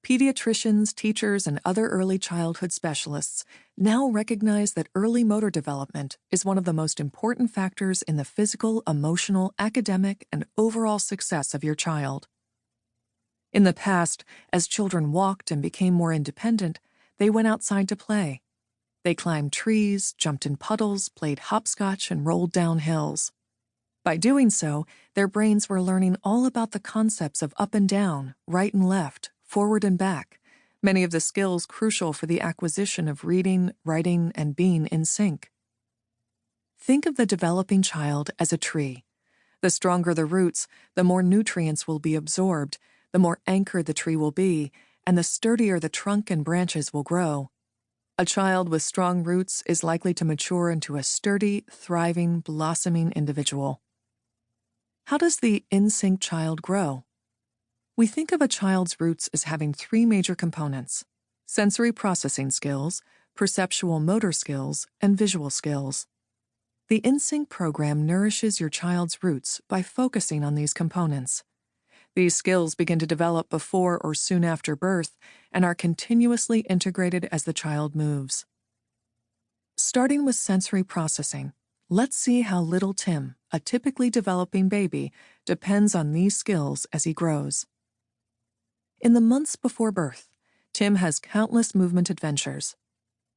Pediatricians, teachers, and other early childhood specialists now recognize that early motor development is one of the most important factors in the physical, emotional, academic, and overall success of your child. In the past, as children walked and became more independent, they went outside to play. They climbed trees, jumped in puddles, played hopscotch, and rolled down hills. By doing so, their brains were learning all about the concepts of up and down, right and left, forward and back, many of the skills crucial for the acquisition of reading, writing, and being in sync. Think of the developing child as a tree. The stronger the roots, the more nutrients will be absorbed, the more anchored the tree will be, and the sturdier the trunk and branches will grow. A child with strong roots is likely to mature into a sturdy, thriving, blossoming individual. How does the in-sync child grow? We think of a child's roots as having three major components: sensory processing skills, perceptual motor skills, and visual skills. The in-sync program nourishes your child's roots by focusing on these components. These skills begin to develop before or soon after birth and are continuously integrated as the child moves. Starting with sensory processing, let's see how little Tim, a typically developing baby, depends on these skills as he grows. In the months before birth, Tim has countless movement adventures.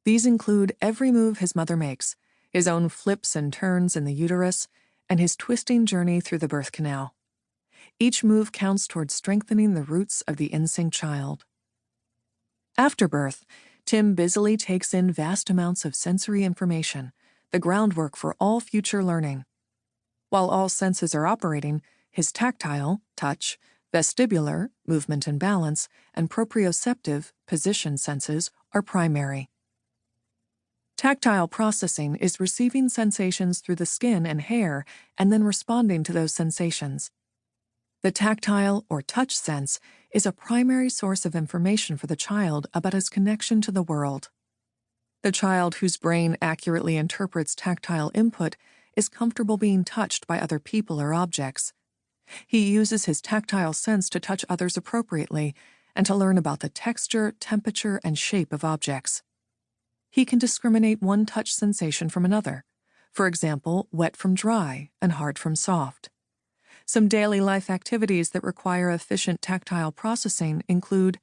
These include every move his mother makes, his own flips and turns in the uterus, and his twisting journey through the birth canal. Each move counts towards strengthening the roots of the in-sync child. After birth, Tim busily takes in vast amounts of sensory information, the groundwork for all future learning. While all senses are operating, his tactile, touch, vestibular, movement and balance, and proprioceptive, position senses are primary. Tactile processing is receiving sensations through the skin and hair and then responding to those sensations. The tactile or touch sense is a primary source of information for the child about his connection to the world. The child whose brain accurately interprets tactile input is comfortable being touched by other people or objects. He uses his tactile sense to touch others appropriately and to learn about the texture, temperature, and shape of objects. He can discriminate one touch sensation from another, for example, wet from dry and hard from soft. Some daily life activities that require efficient tactile processing include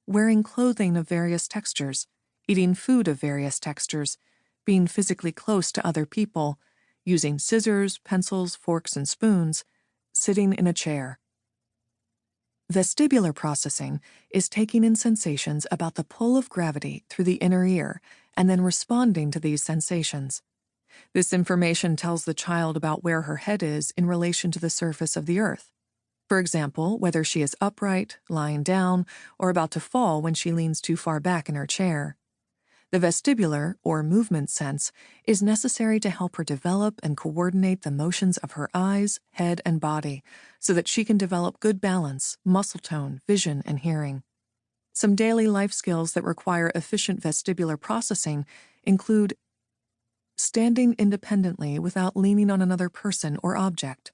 wearing clothing of various textures, eating food of various textures, being physically close to other people, using scissors, pencils, forks, and spoons, sitting in a chair. Vestibular processing is taking in sensations about the pull of gravity through the inner ear and then responding to these sensations. This information tells the child about where her head is in relation to the surface of the earth. For example, whether she is upright, lying down, or about to fall when she leans too far back in her chair. The vestibular, or movement sense, is necessary to help her develop and coordinate the motions of her eyes, head, and body so that she can develop good balance, muscle tone, vision, and hearing. Some daily life skills that require efficient vestibular processing include standing independently without leaning on another person or object,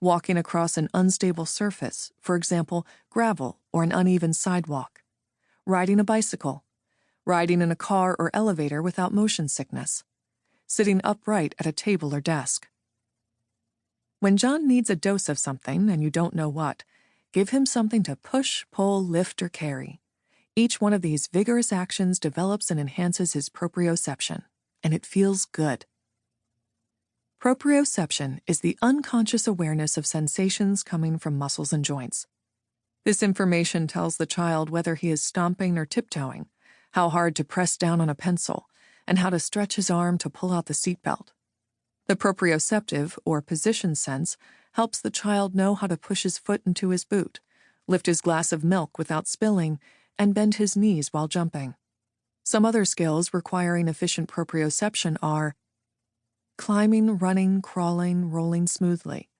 walking across an unstable surface, for example, gravel or an uneven sidewalk, riding a bicycle, riding in a car or elevator without motion sickness, sitting upright at a table or desk. When John needs a dose of something and you don't know what, give him something to push, pull, lift, or carry. Each one of these vigorous actions develops and enhances his proprioception, and it feels good. Proprioception is the unconscious awareness of sensations coming from muscles and joints. This information tells the child whether he is stomping or tiptoeing, how hard to press down on a pencil, and how to stretch his arm to pull out the seatbelt. The proprioceptive, or position sense, helps the child know how to push his foot into his boot, lift his glass of milk without spilling, and bend his knees while jumping. Some other skills requiring efficient proprioception are climbing, running, crawling, rolling smoothly,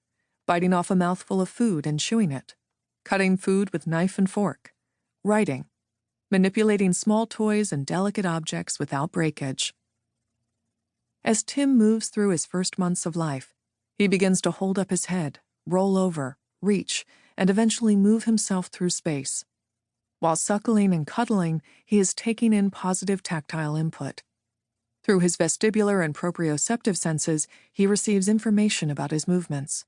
biting off a mouthful of food and chewing it, cutting food with knife and fork, writing, manipulating small toys and delicate objects without breakage. As Tim moves through his first months of life, he begins to hold up his head, roll over, reach, and eventually move himself through space. While suckling and cuddling, he is taking in positive tactile input. Through his vestibular and proprioceptive senses, he receives information about his movements.